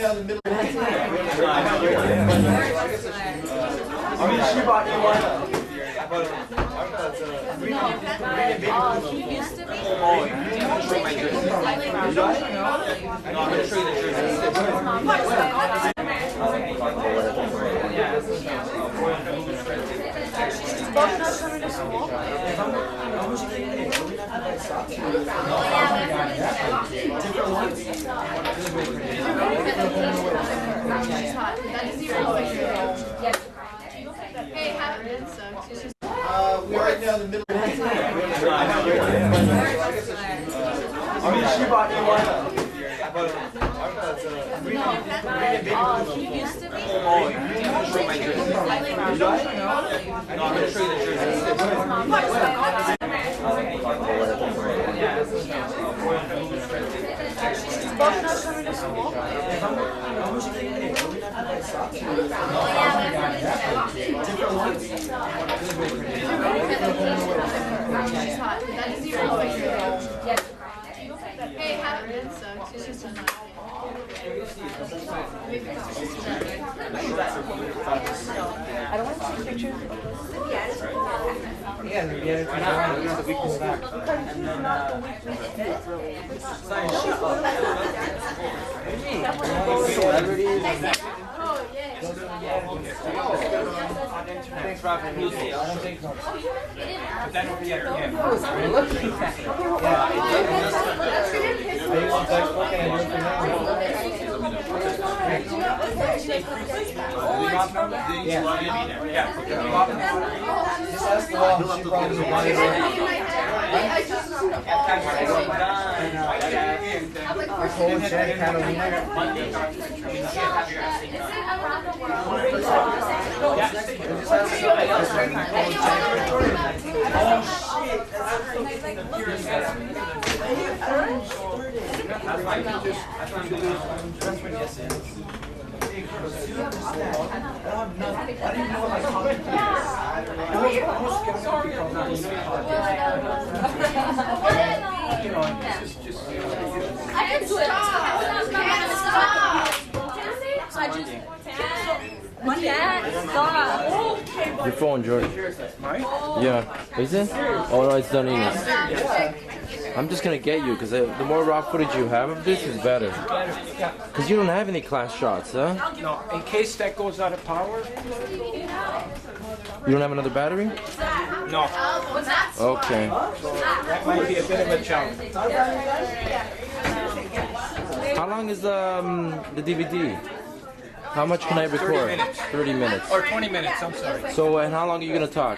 now in the middle. She bought you one. He used to be. Hey, have it. We're right now in the middle. She bought you one. He used to be. Hey, have it. She's just a I don't want to take pictures. Yeah, we had it around the week was back. Celebrities. Thanks, Robin. Lucy. I don't think so. But then we'll be at her game. Your phone, George. Mine? Yeah. Is it? Oh no, it's done English. I'm just gonna get you because the more raw footage you have of this is better. Because you don't have any class shots, huh? No, in case that goes out of power. You don't have another battery? No. Okay. That might be a bit of a challenge. How long is the DVD? How much can I record? 30 minutes. 30 minutes. Or 20 minutes, I'm sorry. So, and how long are you gonna talk?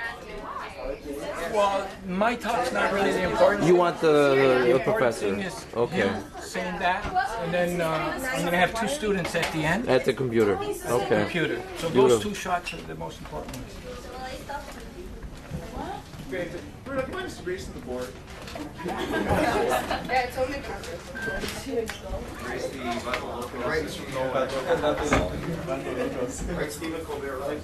Well, my talk's not really the important. You want the important professor? thing is Okay. him saying that, and then I'm gonna have two students at the end. At the computer. Okay. Computer. So Beautiful. those two shots are the most important ones. Great. We're going to race the board. Yeah, it's only Right, this from nowhere. Right, Stephen Colbert, right?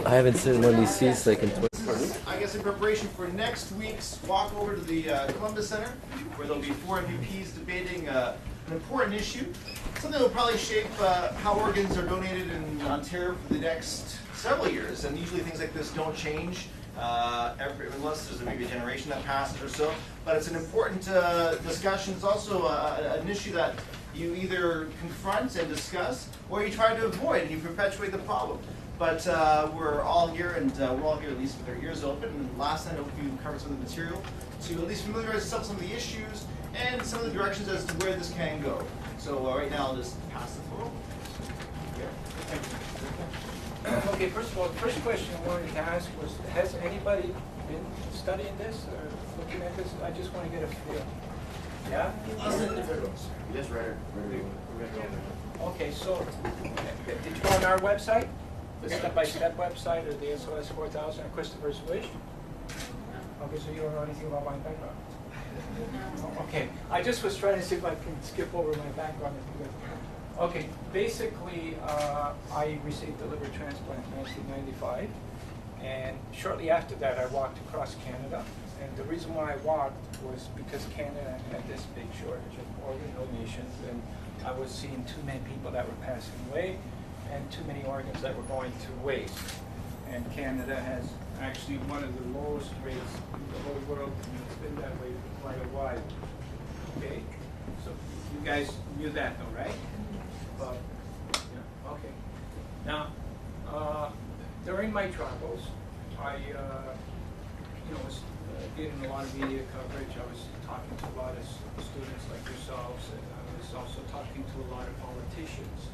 I haven't seen one of these seats like in 20. I guess in preparation for next week's walk over to the Columbus Center, where there'll be 4 MPs debating an important issue, something that will probably shape how organs are donated in Ontario for the next several years. And usually things like this don't change unless there's maybe a generation that passes or so. But it's an important discussion. It's also an issue that you either confront and discuss, or you try to avoid and you perpetuate the problem. But we're all here, and we're all here at least with our ears open. And last night, I hope you covered some of the material to at least familiarize yourself with some of the issues and some of the directions as to where this can go. So right now, I'll just pass the floor. Okay, first of all, the first question I wanted to ask was, has anybody been studying this or looking at this? I just want to get a feel. Yeah? You just read it. Okay, so did you go on our website? The step-by-step website or the SOS 4000 or Christopher's Wish? Okay, so you don't know anything about my background? Okay, I just was trying to see if I can skip over my background. Okay, basically, I received a liver transplant in 1995, and shortly after that, I walked across Canada. And the reason why I walked was because Canada had this big shortage of organ donations, and I was seeing too many people that were passing away, and too many organs that were going to waste. And Canada has actually one of the lowest rates in the whole world, and it's been that way for quite a while. Okay, so you guys knew that though, right? Yeah, okay. Now, during my travels, I was getting a lot of media coverage. I was talking to a lot of students like yourselves, and I was also talking to a lot of politicians.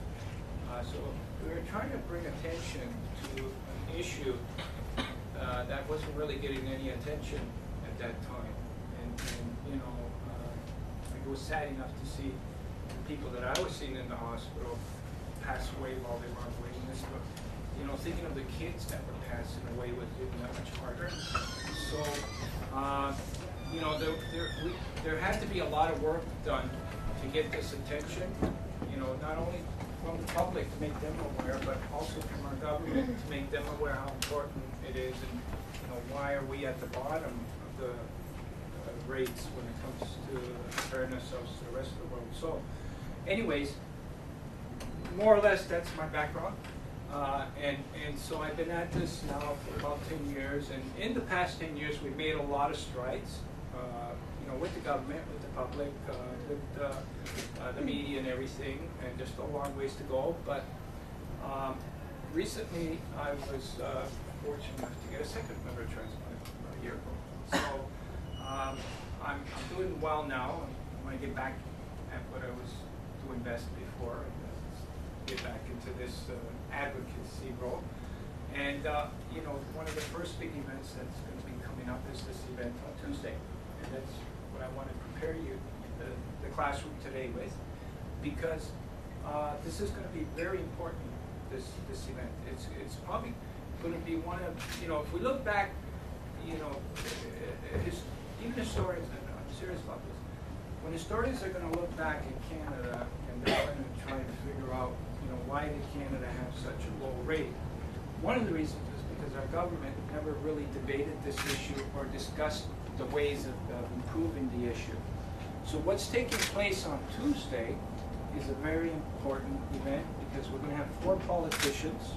So we were trying to bring attention to an issue that wasn't really getting any attention at that time. And it was sad enough to see the people that I was seeing in the hospital pass away while they were on waiting list. But thinking of the kids that were passing away was even that much harder. So there had to be a lot of work done to get this attention. Not only from the public to make them aware, but also from our government to make them aware how important it is, and why are we at the bottom of the rates when it comes to comparing ourselves to the rest of the world. So, anyways, more or less that's my background, and so I've been at this now for about 10 years, and in the past 10 years we've made a lot of strides. With the government, with the public, with the media and everything, and just a long ways to go. But recently, I was fortunate enough to get a second liver transplant a year ago. So I'm doing well now. I want to get back at what I was doing best before, and get back into this advocacy role. And one of the first big events that's going to be coming up is this event on Tuesday, and that's what I want to prepare you, the classroom today with, because this is going to be very important, this event. It's probably going to be one of, if we look back, even historians, and I'm serious about this, when historians are going to look back at Canada and they're going to try to figure out, why did Canada have such a low rate? One of the reasons is because our government never really debated this issue or discussed the ways of improving the issue. So what's taking place on Tuesday is a very important event, because we're going to have 4 politicians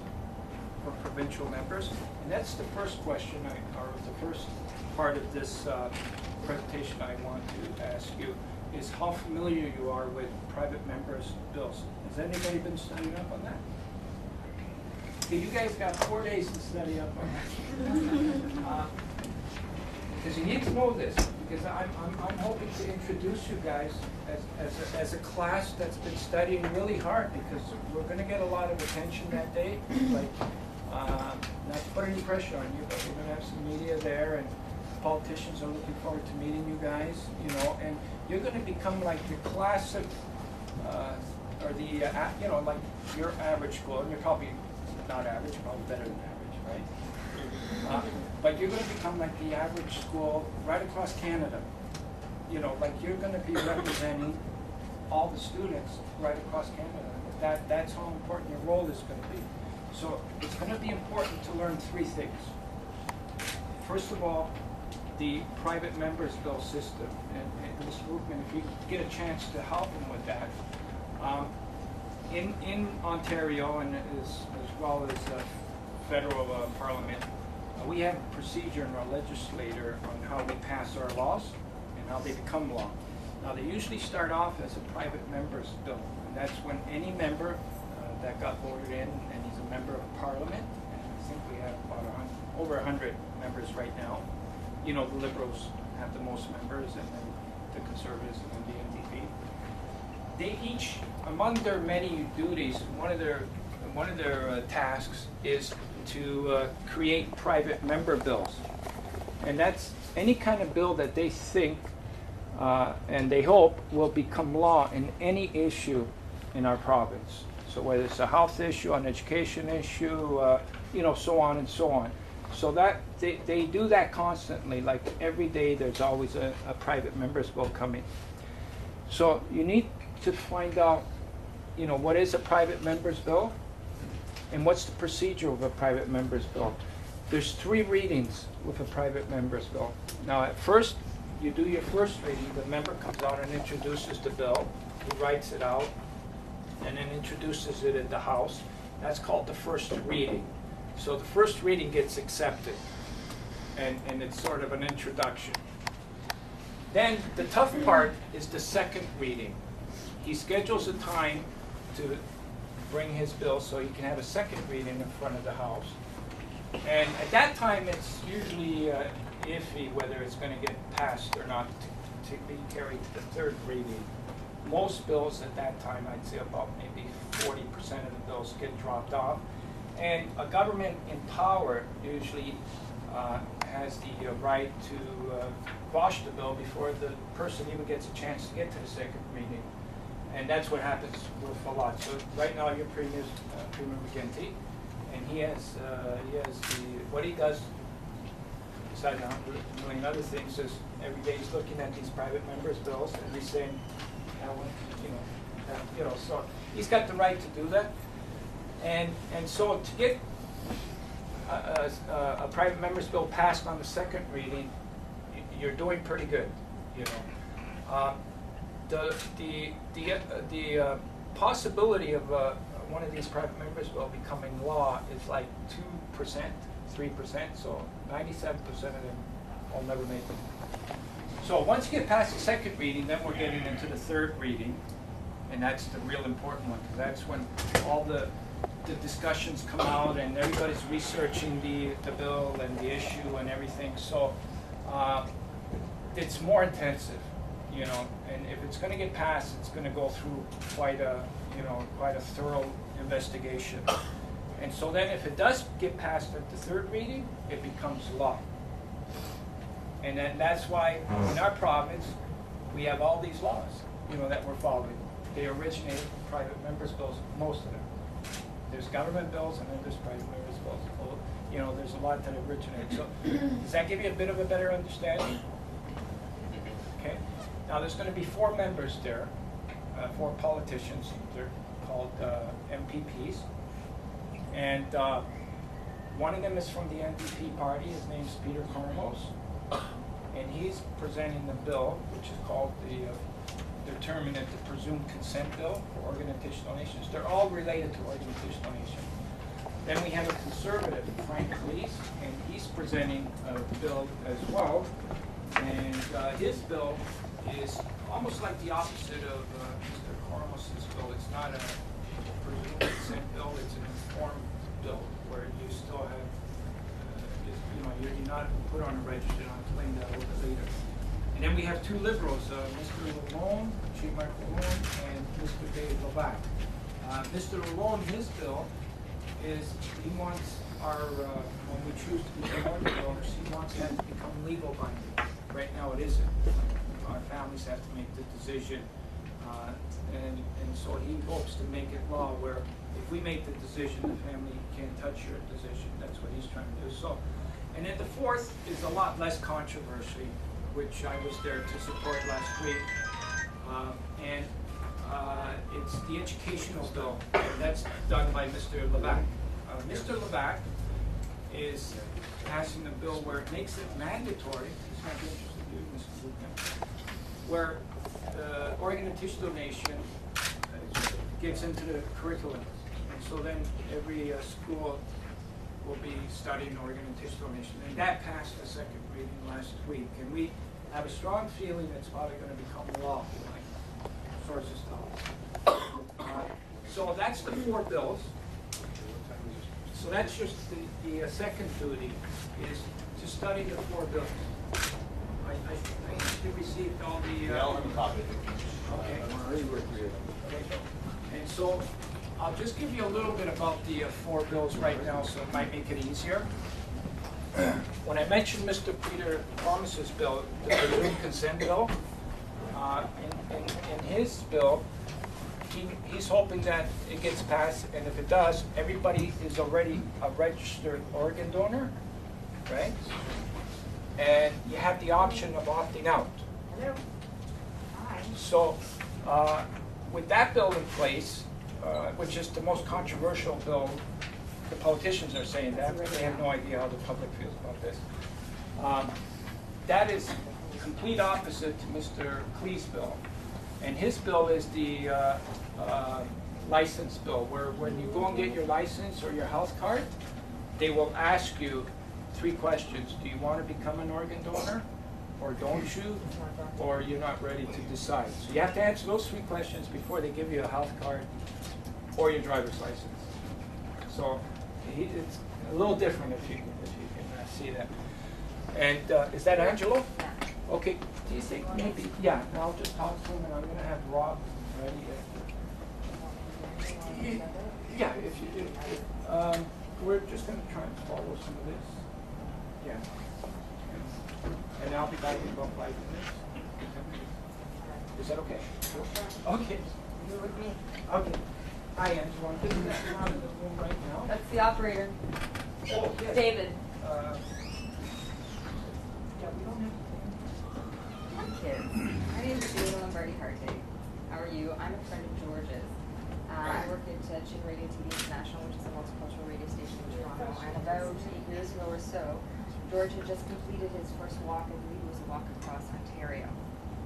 for provincial members, and that's the first question, or the first part of this presentation I want to ask you, is how familiar you are with private members' bills. Has anybody been studying up on that? Okay, you guys got 4 days to study up on that. Because you need to know this, because I'm hoping to introduce you guys as a class that's been studying really hard, because we're going to get a lot of attention that day. Like, not to put any pressure on you, but we're going to have some media there, and politicians are looking forward to meeting you guys, and you're going to become like the classic, or the, like your average school, and you're probably not average, probably better than average, right? But you're going to become like the average school right across Canada. Like you're going to be representing all the students right across Canada. That's how important your role is going to be. So it's going to be important to learn 3 things. First of all, the private members bill system and this movement, if you get a chance to help them with that. In Ontario, and as well as federal parliament, we have a procedure in our legislature on how we pass our laws and how they become law. Now, they usually start off as a private member's bill, and that's when any member that got voted in, and he's a member of parliament, and I think we have about over 100 members right now. The Liberals have the most members, and then the Conservatives, and then the NDP. They each, among their many duties, one of their tasks is to create private member bills, and that's any kind of bill that they think and they hope will become law in any issue in our province. So whether it's a health issue, an education issue, so on and so on. So that they do that constantly. Like every day, there's always a private member's bill coming. So you need to find out you know, what is a private member's bill? And what's the procedure of a private member's bill? There's 3 readings with a private member's bill. Now, at first, you do your first reading, the member comes out and introduces the bill, he writes it out, and then introduces it at the House. That's called the first reading. So the first reading gets accepted, and it's sort of an introduction. Then the tough part is the second reading. He schedules a time to bring his bill so he can have a second reading in front of the House. And at that time, it's usually iffy whether it's going to get passed or not to be carried to the third reading. Most bills at that time, I'd say about maybe 40% of the bills get dropped off. And a government in power usually has the right to quash the bill before the person even gets a chance to get to the second reading. And that's what happens with a lot. So right now your Premier McGinty, and he has what he does, besides a million other things, is every day he's looking at these private members' bills and he's saying, that one, so he's got the right to do that. And so to get a private member's bill passed on the second reading, you're doing pretty good, you know. The possibility of one of these private members' bill becoming law is like 2%, 3%, so 97% of them will never make it. So once you get past the second reading, then we're getting into the third reading, and that's the real important one, because that's when all the discussions come out and everybody's researching the bill and the issue and everything. So it's more intensive, you know, and if it's going to get passed, it's going to go through quite a thorough investigation. And so then if it does get passed at the third reading, it becomes law. And then that's why in our province, we have all these laws, you know, that we're following. They originate from private members' bills, most of them. There's government bills and then there's private members' bills. Well, you know, there's a lot that originate. So does that give you a bit of a better understanding? Okay. Now there's going to be 4 members there, 4 politicians. They're called MPPs. And one of them is from the NDP party. His name's Peter Cormos. And he's presenting the bill, which is called they're terming it the Presumed Consent Bill for Organ and Tissue Donations. They're all related to organ and tissue donation. Then we have a conservative, Frank Cleese, and he's presenting a bill as well. And his bill is almost like the opposite of Mr. Cormos' bill. It's not a presumed consent bill, it's an informed bill where you still have, you're not put on a register. I'll explain that a little bit later. And then we have 2 liberals, Mr. Lalonde, Chief Mark Lalonde, and Mr. Dave Levac. Mr. Lalonde, his bill is, he wants our, when we choose to become organ donors, he wants that to become legal binding. Right now it isn't. Our families have to make the decision. And so he hopes to make it law where if we make the decision, the family can't touch your decision. That's what he's trying to do. So, and then the fourth is a lot less controversy, which I was there to support last week. And it's the educational bill. And that's done by Mr. Levac. Mr. Levac is passing a bill where it makes it mandatory. This might be interesting to you, Mr. Lucan, where organ and tissue donation gets into the curriculum. And so then every school will be studying organ and tissue donation. And that passed the second reading last week. And we have a strong feeling it's probably going to become law, like sources tell us. So that's the 4 bills. So that's just the second duty, is to study the 4 bills. I received all the... We all have a copy. Okay. And so I'll just give you a little bit about the 4 bills right now, so it might make it easier. When I mentioned Mr. Peter Thomas's bill, the presumed consent bill, in his bill, he's hoping that it gets passed, and if it does, everybody is already a registered organ donor, right? And you have the option of opting out. Hello. Hi. So with that bill in place, which is the most controversial bill. The politicians are saying that, but they have no idea how the public feels about this. That is complete opposite to Mr. Klee's bill. And his bill is the license bill, where when you go and get your license or your health card, they will ask you 3 questions. Do you want to become an organ donor? Or don't you? Or you're not ready to decide. So you have to answer those 3 questions before they give you a health card or your driver's license. So it's a little different if you can see that. And is that Angelo? Okay, do you think maybe, yeah, and I'll just talk to him and I'm going to have Rob ready. Yeah, if you do. We're just going to try and follow some of this. Yeah. And I'll be back in about 5 minutes. Is that okay? Okay. You're with me. Okay. Hi, Angelo. This is out of the room right now. That's the operator. Oh, yes. David. Yeah, we don't have Hi, kids. My name is David Lombardi-Harte. How are you? I'm a friend of George's. I work at Chin Radio TV International, which is a multicultural radio station in Toronto. And about 8 years ago or so, George had just completed his first walk. I believe it was a walk across Ontario.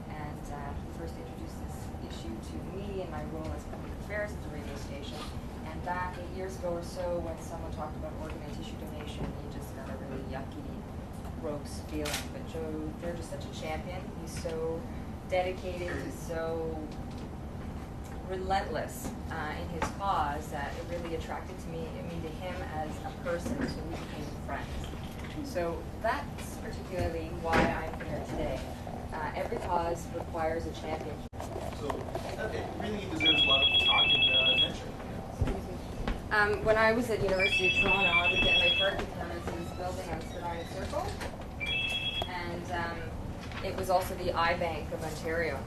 And he first introduced this issue to me in my role as public affairs at the radio station. And back 8 years ago or so, when someone talked about organ and tissue donation, he just got a really yucky, gross feeling. But George is such a champion. He's so dedicated. He's so relentless in his cause that it really attracted me to him as a person, so we became friends. So that's particularly why I'm here today. Every cause requires a champion. So it really deserves a lot of talk and attention. When I was at University of Toronto, I would get my parking permits in this building on Spadina Circle, and it was also the eye bank of Ontario.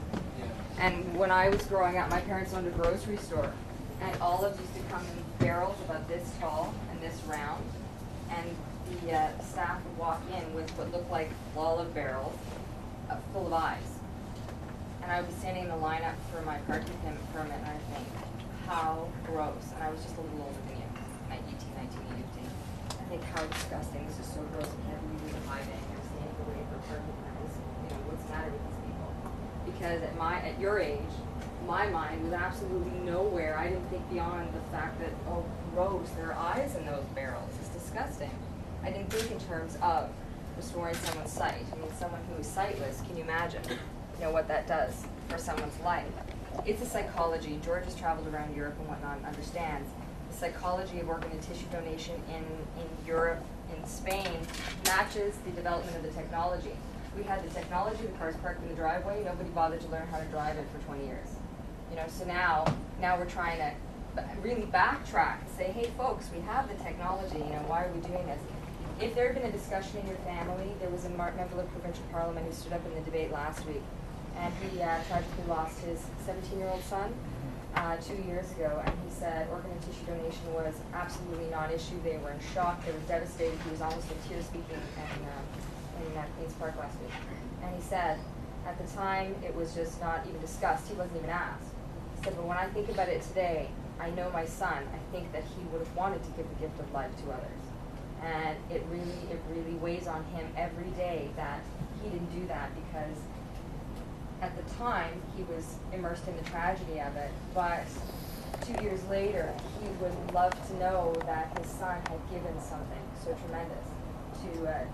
And when I was growing up, my parents owned a grocery store, and olives used to come in barrels about this tall and this round, and the staff would walk in with what looked like olive barrels full of eyes. And I would be standing in the lineup for my parking permit, and I think, how gross. And I was just a little older than you, 1980. I think, how disgusting. This is so gross. I can't believe there's a high bank. I'm standing away for parking permits. You know, what's the matter with these people? Because at your age, my mind was absolutely nowhere. I didn't think beyond the fact that, oh, gross, there are eyes in those barrels. It's disgusting. I didn't think in terms of restoring someone's sight. I mean, someone who is sightless, can you imagine, what that does for someone's life? It's a psychology. George has traveled around Europe and whatnot and understands the psychology of organ and tissue donation in Europe, in Spain, matches the development of the technology. We had the technology, the cars parked in the driveway, nobody bothered to learn how to drive it for 20 years. So now we're trying to really backtrack and say, hey folks, we have the technology, why are we doing this? If there had been a discussion in your family, there was a member of provincial parliament who stood up in the debate last week, and he tragically lost his 17-year-old son 2 years ago, and he said organ and tissue donation was absolutely non-issue. They were in shock, they were devastated. He was almost in tears speaking in Queen's Park last week. And he said, at the time, it was just not even discussed. He wasn't even asked. He said, but when I think about it today, I know my son. I think that he would have wanted to give the gift of life to others. And it really weighs on him every day that he didn't do that, because at the time he was immersed in the tragedy of it. But 2 years later, he would love to know that his son had given something so tremendous to a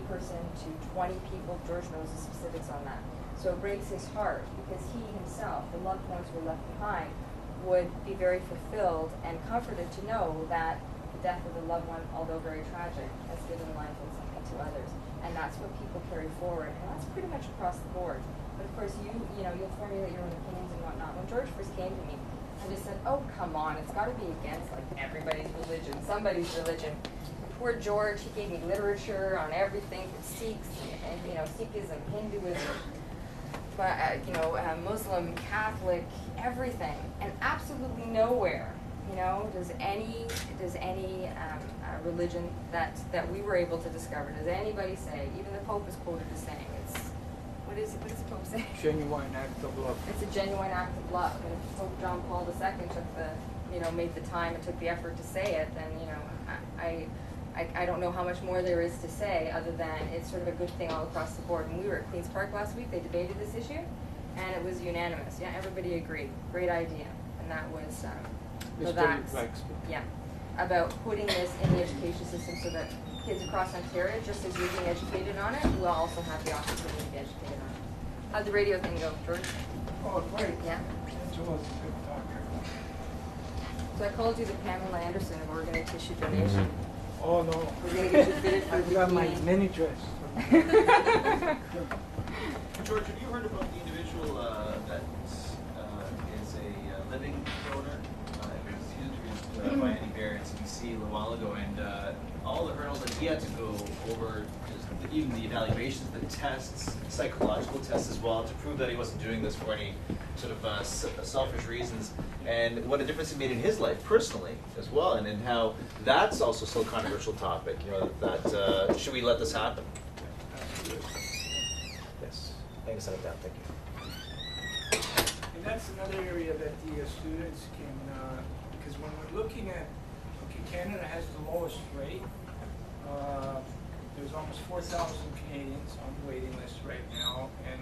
person, to 20 people. George knows the specifics on that. So it breaks his heart, because he himself, the loved ones who were left behind, would be very fulfilled and comforted to know that the death of a loved one, although very tragic, has given life and something to others. And that's what people carry forward, and that's pretty much across the board. But of course, you'll formulate your own opinions and whatnot. When George first came to me, I just said, oh, come on, it's got to be against everybody's religion, somebody's religion. Poor George, he gave me literature on everything from Sikhs, and Sikhism, Hinduism, Muslim, Catholic, everything, and absolutely nowhere, does any religion that we were able to discover, does anybody say, even the Pope is quoted as saying, what does the Pope say? Genuine act of love. It's a genuine act of love. And if Pope John Paul II took made the time and took the effort to say it, then, I don't know how much more there is to say other than it's sort of a good thing all across the board. When we were at Queen's Park last week, they debated this issue, and it was unanimous. Yeah, everybody agreed. Great idea. And that was the vax. Yeah, about putting this in the education system so that kids across Ontario, just as you're being educated on it, will also have the opportunity to be educated on it. How'd the radio thing go, George? Oh, great. Yeah. Angela's a good talker. So I called you the Pamela Anderson of organ and tissue donation. Oh, no. We're going to get you fitted for I've the got my Queen. mini dress. George, have you heard about the individual that is a living donor? He was introduced by Alighieri in CBC a little while ago, and all the hurdles that he had to go over, just even the evaluations, the tests, psychological tests as well, to prove that he wasn't doing this for any sort of selfish reasons, and what a difference it made in his life personally as well, and how that's also still a controversial topic. That should we let this happen? Yes. Thanks, Senator Down. Thank you. And that's another area that the students can, because when we're looking at, Canada has the lowest rate. There's almost 4,000 Canadians on the waiting list right now, and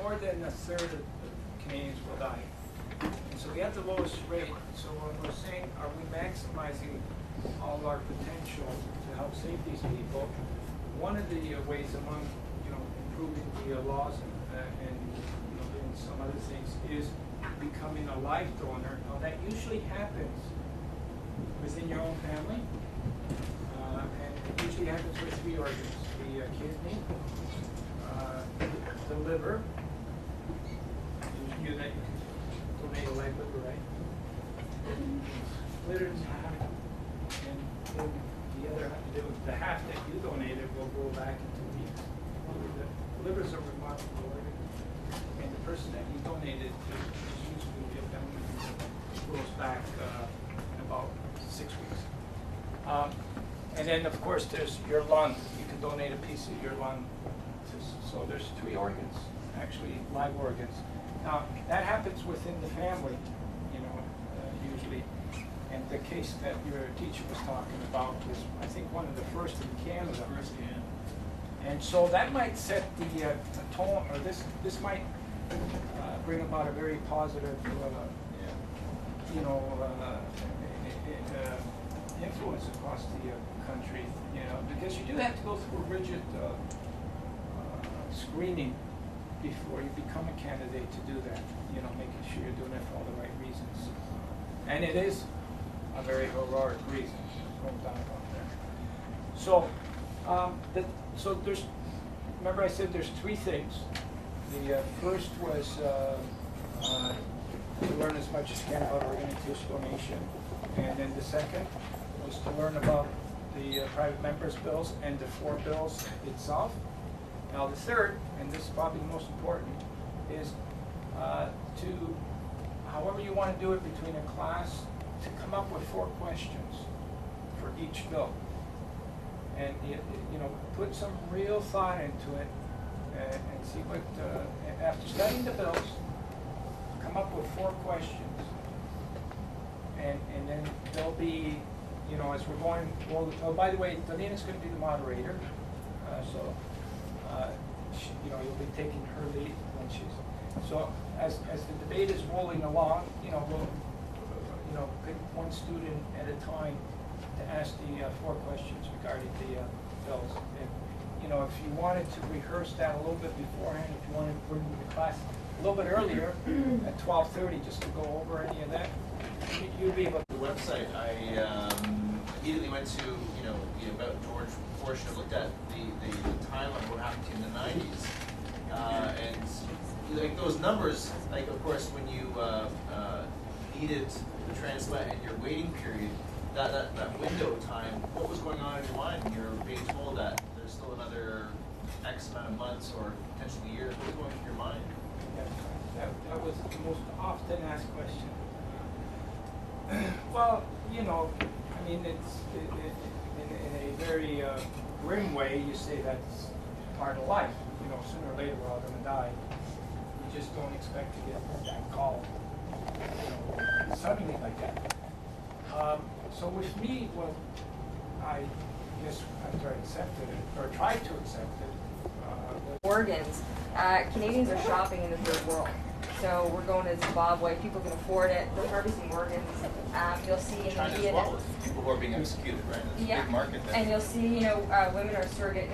more than a third of Canadians will die. And so we have the lowest rate. So when we're saying, are we maximizing all our potential to help save these people? One of the ways among improving the laws and doing some other things is becoming a live donor. Now that usually happens within your own family, and it usually happens with 3 organs: the kidney, the liver. You can donate a live liver, right? Split it in half, and then the half that you donated will go back in 2 weeks. The liver is a remarkable organ, and the person that you donated to is usually a family member who goes back in about 6 weeks. And then, of course, there's your lung. You can donate a piece of your lung. So there's 3 organs, actually, live organs. Now, that happens within the family, usually. And the case that your teacher was talking about was, I think, one of the first in Canada. And so that might set the tone, or this might bring about a very positive, influence across the country, because you do have to go through a rigid screening before you become a candidate to do that, making sure you're doing it for all the right reasons. And it is a very heroic reason, no doubt about that. So there's, remember I said there's 3 things. The first was to learn as much as you can about organ and tissue donation. And then the second was to learn about the private members' bills and the 4 bills itself. Now the third, and this is probably the most important, is to, however you want to do it between a class, to come up with 4 questions for each bill. And put some real thought into it and see what, after studying the bills, come up with 4 questions. And then there'll be, as we're going, oh, by the way, Dalina's going to be the moderator, you'll be taking her lead when she's. So as the debate is rolling along, we'll pick one student at a time to ask the 4 questions regarding the bills. And, if you wanted to rehearse that a little bit beforehand, if you wanted to bring the class a little bit earlier at 12:30, just to go over any of that, you'd be able to. The website, I immediately went to, about George portion, looked at the timeline, what happened to you in the 90s. And like those numbers, like of course when you needed the transplant and your waiting period, that window time, what was going on in your mind when you're being told that there's still another X amount of months or potentially years? What was going through your mind? Yeah, that was the most often asked question. Well, I mean, it's in a very grim way, you say that's part of life. you know, sooner or later we're all gonna die. You just don't expect to get that call, you know, suddenly like that. So with me, what I guess after I accepted it, or tried to accept it, Organs. Canadians are shopping in the third world. So we're going to Zimbabwe. People can afford it. They're harvesting organs. You'll see in China India as well, with people who are being executed, right? It's a big market there. and you'll see, you know, women are surrogacy.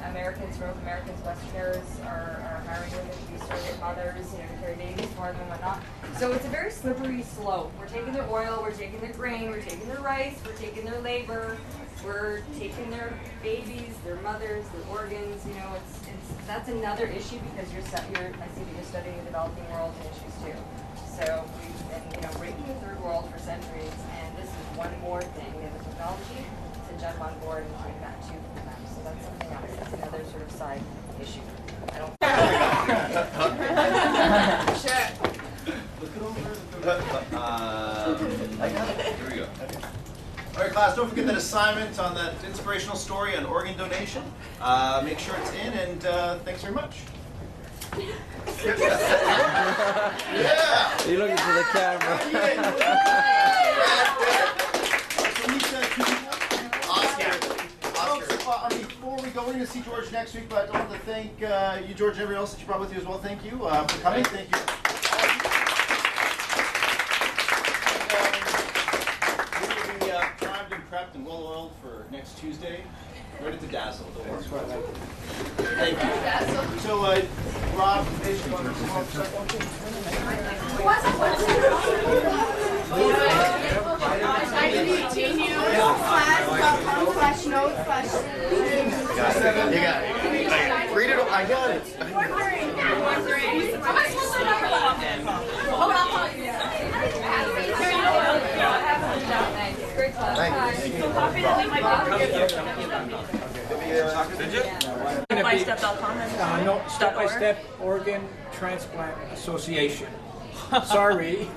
Americans, North Americans, Westerners are hiring women to be surrogate mothers, you know, to carry babies for them and whatnot. So it's a very slippery slope. We're taking their oil, we're taking their grain, we're taking their rice, we're taking their labor, we're taking their babies, their mothers, their organs. You know, it's that's another issue because I see that you're studying the developing world and issues too. So we've been, you know, breaking the third world for centuries, and this is one more thing. We have the technology to jump on board and take that too from them. So that's something else. That's another sort of side issue. I don't. Sure. I got it. Here we go. All right, class, don't forget that assignment on that inspirational story on organ donation. Make sure it's in, and thanks very much. Yeah! You look into the camera. Before we go, we're going to see George next week, but I want to thank you, George, and everyone else that you brought with you as well. Thank you for coming. Thank you. We will be primed and prepped and well oiled for next Tuesday. Ready to dazzle. Thank you. So, Rob, basically, want to come up with You got it. Read it. I got it. Great class. Step-by-step.com. No, Step-by-Step Organ Transplant Association. Sorry.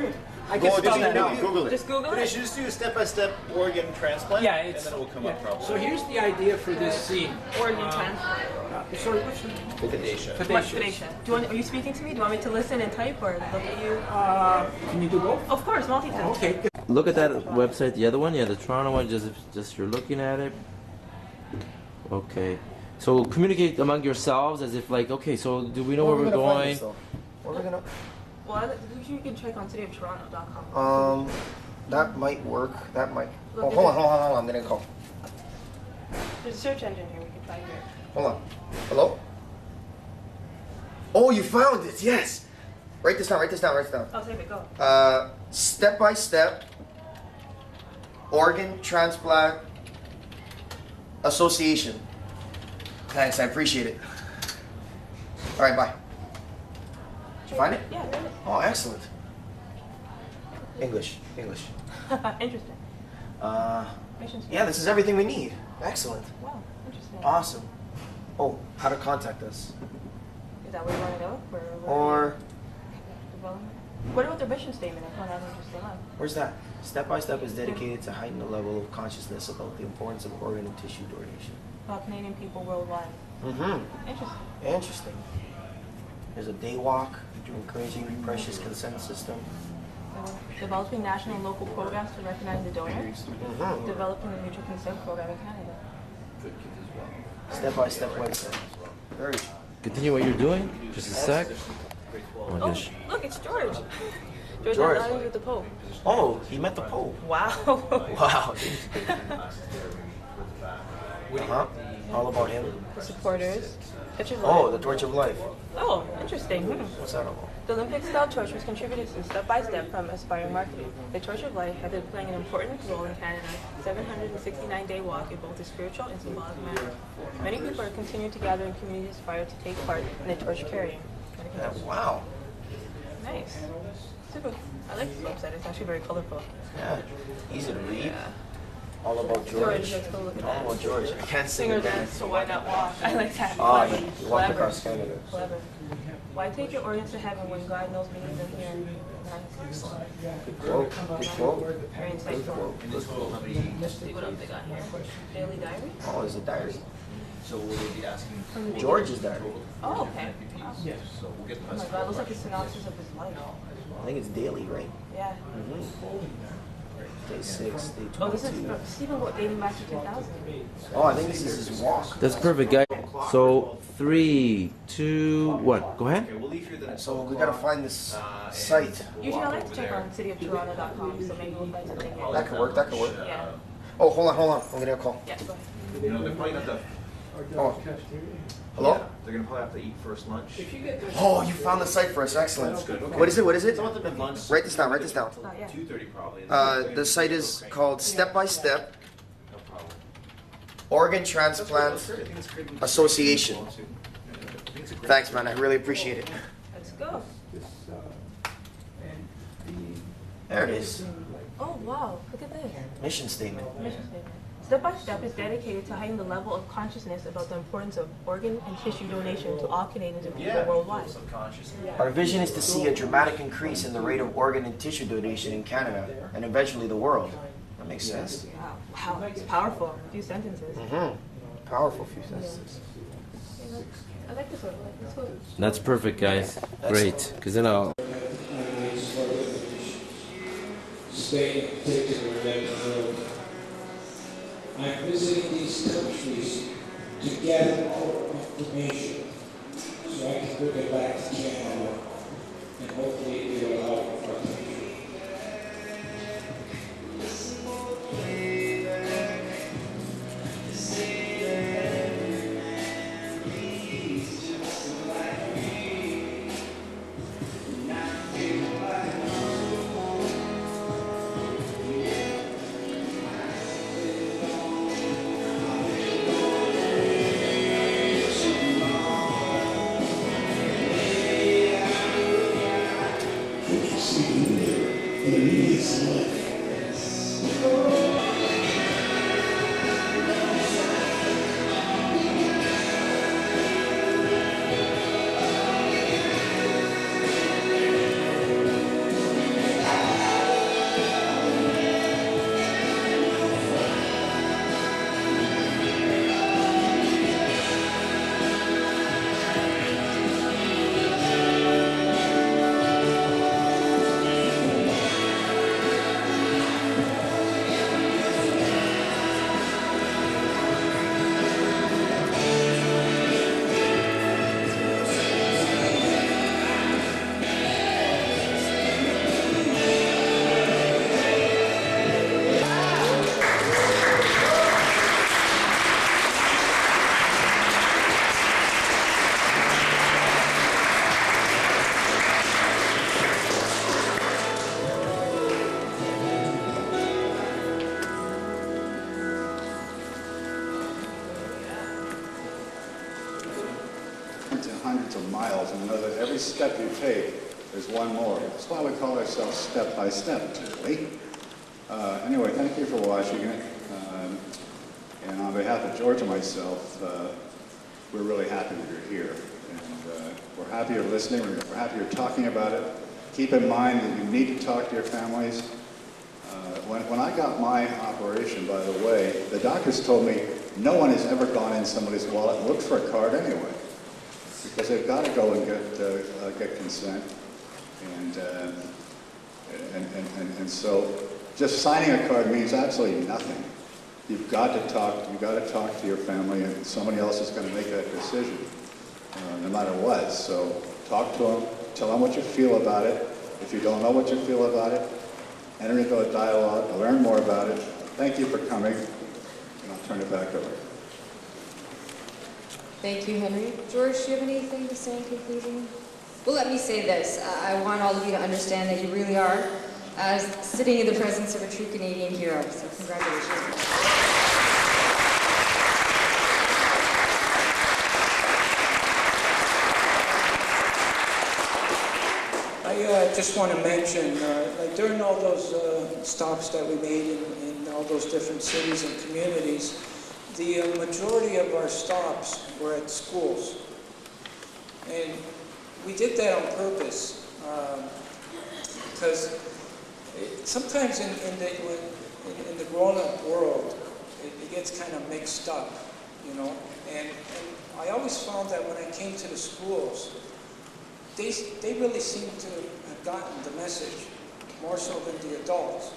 I can spell that out. Google it. Just Google You it. should just do a step-by-step organ transplant. Yeah, and then it will come up probably. So here's the idea for this scene. Organ transplant. Sorry, what's your name? Fidesha. What Fidesha. Fidesha? Are you speaking to me? Do you want me to listen and type or look at you? Can you do both? Of course, multitask. Okay. Good. Look at that website, the other one, yeah, the Toronto one, just you're looking at it. Okay. So communicate among yourselves as if like, okay, so do we know where we're going? Where are we gonna? Well, you can check on cityoftoronto.com. That might work. That might. Look, Oh, hold on. I'm gonna call. There's a search engine here. We can try here. Hold on. Hello? Oh, you found it. Yes. Write this down. I'll take it. Go. Step by step. Organ Transplant Association. Thanks. I appreciate it. All right. Bye. Did you find it? Yeah, there it Oh, excellent. English. is. Interesting. Mission Yeah, this is everything we need. Excellent. Wow, interesting. Awesome. Oh, how to contact us. Is that what you want to know? Or, Development? What about their mission statement? I found that interesting. where's that? Step by Step is dedicated to heighten the level of consciousness about the importance of organ and tissue donation. Canadian people worldwide. Mm-hmm. Interesting. Interesting. There's a day walk encouraging the precious consent system. Developing national and local programs to recognize the donor. Mm-hmm. Developing a mutual consent program in Canada. Step by Step website. Very. Continue what you're doing. Just a sec. Oh my Oh, gosh. look, it's George. George. George with the Pope. Oh, he met the Pope. Wow. Wow. Uh-huh. All about him. The supporters. Pictures of Oh, life. the Torch of Life. Oh, interesting. What's that about? The Olympic-style torch was contributed to Step by Step from Aspiring Marketing. The Torch of Life has been playing an important role in Canada's 769-day walk in both a spiritual and symbolic manner. Many people are continuing to gather in communities aspired to take part in the torch carrying. Wow. Nice. Super. I like this website. It's actually very colorful. Yeah. Easy to read. All about George, George. let's go look at All that. about George. I can't sing Singer it. dance, so why not walk? I like that. Ah, Clever. you walked Clever. across Canada. Clever. Why take your organs to heaven when God knows we need them here? Nice. Good quote. Good quote. Very insightful. Let's see what else they got here. Daily diary? Oh, it's a diary. So we'll be asking. From the George is there. total Oh, for okay. MVPs. Wow. Yes. So we'll get the Oh my rest. God, it looks like a synopsis of his life. I think it's daily, right? Yeah. Day 6, day 22. Oh, this is Stephen Ward dating back to 2000. Oh, I think this is his walk. That's perfect, guys. So 3, 2, 1. Go ahead. Okay, we'll leave here then at So 12 we gotta o'clock, find this and site. we'll Usually I walk like over to check there. on cityoftoronto.com, so maybe we'll find something here. That could work, that could work. Yeah. Oh, hold on. I'm getting a call. Yeah, go ahead. You know, they're probably gonna have to. Oh. Hello? Yeah, they're gonna probably have to eat first lunch. Oh, you found the site for us. Excellent. That's good. Okay. What is it? What is it? Don't let them have lunch. Write this down. Not yet. 2:30 probably. The site is called Step by Step No problem. Organ That's Transplant great. I think it's great. Association. I think it's a great- Thanks, man. I really appreciate it. Let's go. There it is. Oh, wow. Look at this. Mission statement. Mission statement. Step by Step is dedicated to heightening the level of consciousness about the importance of organ and tissue donation to all Canadians and people Yeah, worldwide. subconscious. Our vision is to see a dramatic increase in the rate of organ and tissue donation in Canada and eventually the world. That makes sense. Wow, it's powerful. A few sentences. Powerful few sentences. I like this one. Let's go. That's perfect, guys. Great. Because then I'll. Stay particular that I'm visiting these countries to gather more information so I can bring it back to Canada and hopefully it will help our country. Hundreds of miles, and know that every step you take, there's one more. That's why we call ourselves Step by Step, really. Anyway, thank you for watching it. And on behalf of George and myself, we're really happy that you're here. And we're happy you're listening, we're happy you're talking about it. Keep in mind that you need to talk to your families. When I got my operation, by the way, the doctors told me no one has ever gone in somebody's wallet and looked for a card anyway, because they've got to go and get consent, and so just signing a card means absolutely nothing. You've got to talk to your family, and somebody else is going to make that decision, no matter what. So talk to them, tell them what you feel about it. If you don't know what you feel about it, enter into a dialogue, learn more about it. Thank you for coming, and I'll turn it back over. Thank you, Henry. George, do you have anything to say in conclusion? Well, let me say this. I want all of you to understand that you really are sitting in the presence of a true Canadian hero. So congratulations. I just want to mention, like during all those stops that we made in all those different cities and communities, the majority of our stops were at schools. And we did that on purpose, because sometimes in the grown-up world, it gets kind of mixed up. you know. And I always found that when I came to the schools, they really seemed to have gotten the message more so than the adults.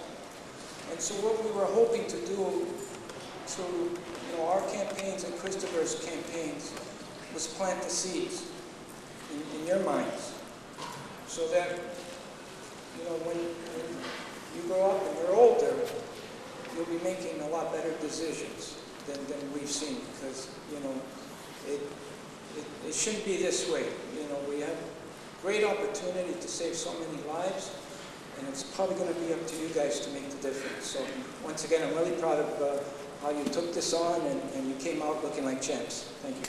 And so what we were hoping to do through our campaigns and Christopher's campaigns was plant the seeds in your minds, so that when you grow up and you're older, you'll be making a lot better decisions than we've seen, because it shouldn't be this way. We have great opportunity to save so many lives, and it's probably going to be up to you guys to make the difference. So once again, I'm really proud of how you took this on, and you came out looking like champs. Thank you.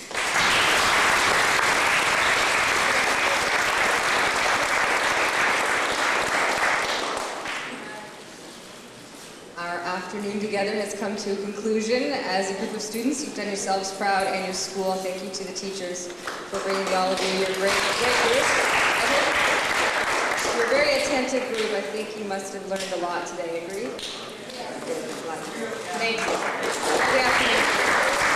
Our afternoon together has come to a conclusion. As a group of students, you've done yourselves proud and your school. Thank you to the teachers for bringing all of you. You're great group. You're a very attentive group. I think you must have learned a lot today. Agree? Thank you. Good afternoon.